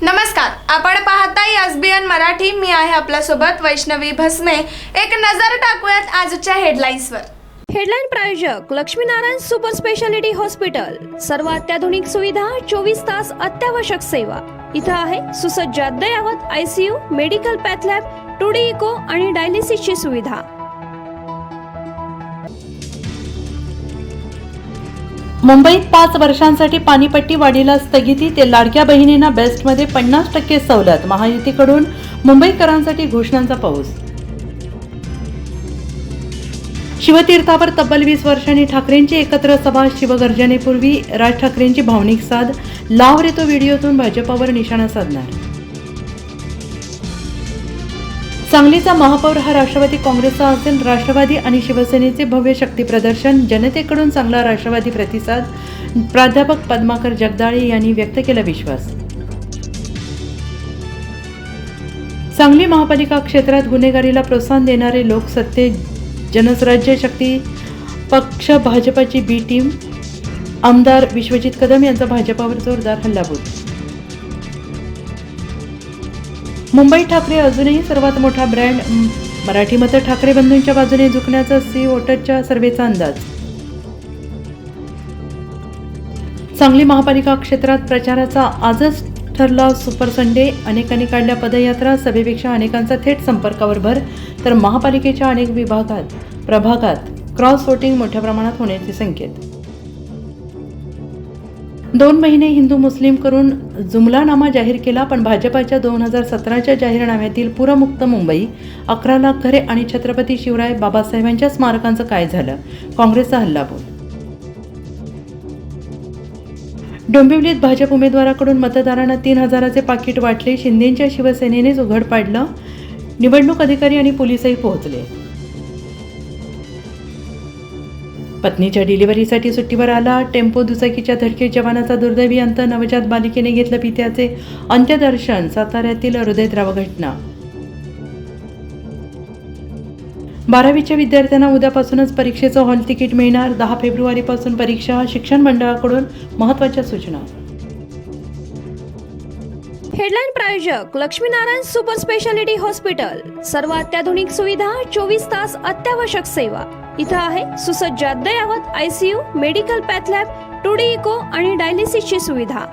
नमस्कार, आपण पाहताय एसबीएन मराठी. मी आहे आपल्यासोबत वैष्णवी भस्मे. एक नजर टाकूयात आजच्या हेडलाईन्सवर. हेडलाईन प्रायोजक लक्ष्मीनारायण सुपर स्पेशालिटी हॉस्पिटल. सर्व अत्याधुनिक सुविधा, 24 तास अत्यावश्यक सेवा. इथं आहे सुसज्ज अद्ययावत ICU, medical path lab, 2D echo आणि डायलिसिसची सुविधा. मुंबईत 5 वर्षांसाठी पाणीपट्टी वाढीला स्थगिती. ते लाडक्या बहिणींना बेस्टमध्ये 50% सवलत. महायुतीकडून मुंबईकरांसाठी घोषणांचा पाऊस. शिवतीर्थावर तब्बल 20 वर्षांनी ठाकरेंची एकत्र सभा. शिवगर्जनेपूर्वी राज ठाकरेंची भावनिक साद. लाव रे तो व्हिडिओतून भाजपावर निशाणा साधणार. सांगलीचा महापौर हा राष्ट्रवादी काँग्रेसचा असेल. राष्ट्रवादी आणि शिवसेनेचे भव्य शक्ती प्रदर्शन. जनतेकडून चांगला राष्ट्रवादी प्रतिसाद. प्राध्यापक पद्माकर जगदाळे यांनी व्यक्त केला विश्वास. सांगली महापालिका क्षेत्रात गुन्हेगारीला प्रोत्साहन देणारे लोक सत्ते जनसराज्य शक्ती पक्ष भाजपाची बी टीम. आमदार विश्वजित कदम यांचा भाजपावर जोरदार हल्लाबोल. मुंबई ठाकरे अजूनही सर्वात मोठा ब्रँड. मराठी मतं ठाकरे बंधूंच्या बाजूने झुकण्याचा सी वोटरच्या सर्व्हेचा अंदाज. सांगली महापालिका क्षेत्रात प्रचाराचा आजच ठरला सुपर संडे. अनेकांनी काढल्या पदयात्रा. सभेपेक्षा अनेकांचा थेट संपर्कावर भर. तर महापालिकेच्या अनेक प्रभागात क्रॉस वोटिंग मोठ्या प्रमाणात होण्याचे संकेत. 2 महिने हिंदू मुस्लिम करून जुमलानामा जाहीर केला. पण भाजपाच्या 2017च्या जाहीरनाम्यातील पुरमुक्त मुंबई, 11 लाख घरे आणि छत्रपती शिवराय बाबासाहेबांच्या स्मारकांचं काय झालं? काँग्रेसचा हल्लाबोल. डोंबिवलीत भाजप उमेदवाराकडून मतदारांना 3,000चे पाकिट वाटले. शिंदेंच्या शिवसेनेनेच उघड पाडलं. निवडणूक अधिकारी आणि पोलीसही पोहोचले. पत्नीच्या डिलिव्हरीसाठी सुट्टीवर आला. टेम्पो दुचाकीच्या धडकेत जवानाचा दुर्दैवी अंत. नवजात बालिकेने घेतलं पित्याचे अंत्यदर्शन. साताऱ्यातील हृदयद्रावक घटना. 12वीच्या विद्यार्थ्यांना उद्यापासूनच परीक्षेचं हॉल तिकीट मिळणार. 10 फेब्रुवारीपासून परीक्षा. शिक्षण मंडळाकडून महत्त्वाच्या सूचना. हेडलाईन प्रायोजक लक्ष्मीनारायण सुपर स्पेशालिटी हॉस्पिटल. सर्व अत्याधुनिक सुविधा, 24 तास अत्यावश्यक सेवा. इथं आहे सुसज्ज अद्ययावत ICU, medical path lab, 2D echo आणि डायलिसिसची सुविधा.